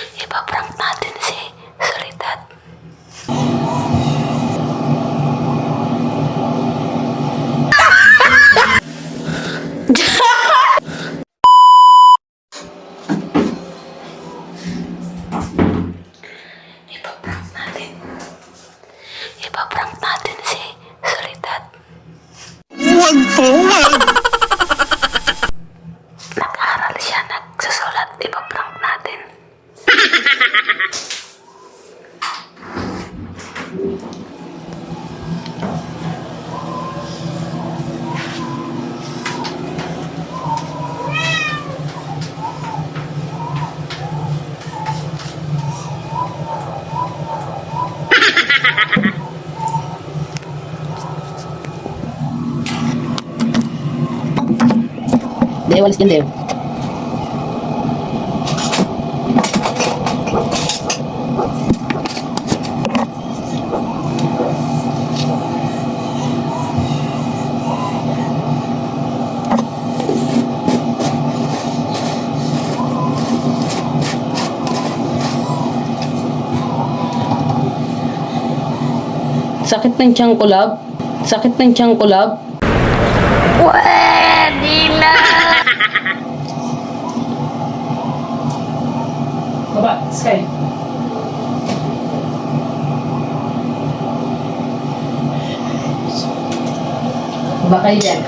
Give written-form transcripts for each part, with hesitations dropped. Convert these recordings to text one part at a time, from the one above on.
Ipaprank natin si Soledad. Ipaprank natin si Soledad. Huwag po, wag! Nag-aaral siya, nagsusulat. Ipaprank natin. They walis din there. Sakit ng tiyang kulab? Sakit ng tiyang kulab? Pwede na! Baba, Sky. Baba kayo dyan.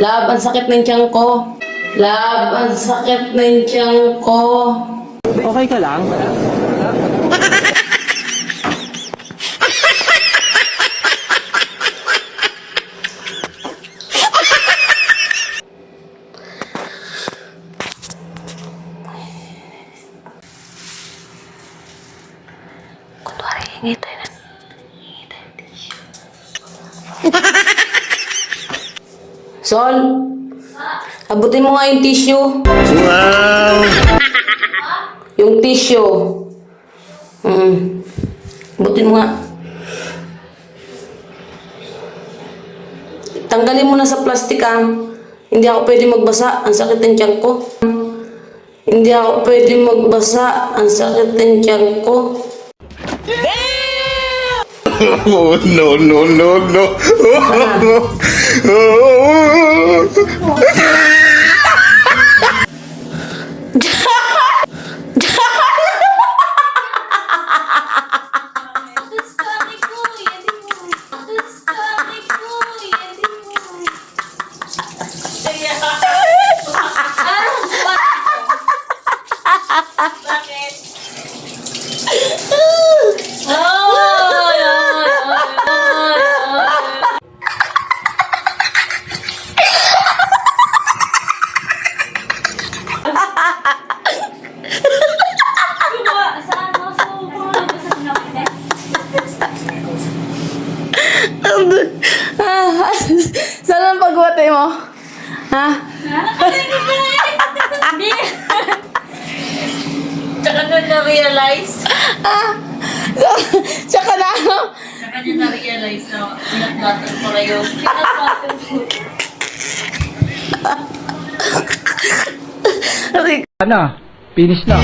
Lab, ang sakit ng tiyan ko. Lab, ang sakit ng tiyan ko. Okay ka lang? Kunwari, hingi tayo ng tissue. Sol, abutin mo nga yung tissue. Wow! Yung tissue. Abutin mo nga. Tanggalin mo na sa plastic ah. Hindi ako pwede magbasa. Ang sakit ng tiyan ko. Hindi ako pwede magbasa. Ang sakit ng tiyan ko. Oh, no, no, no, no! Saan ang pagwate mo? Ha? Tsaka doon na-realize. Tsaka na. Tsaka niya na-realize na pinag-button ko kayo. Pinag-button ko. Ano? Finish na.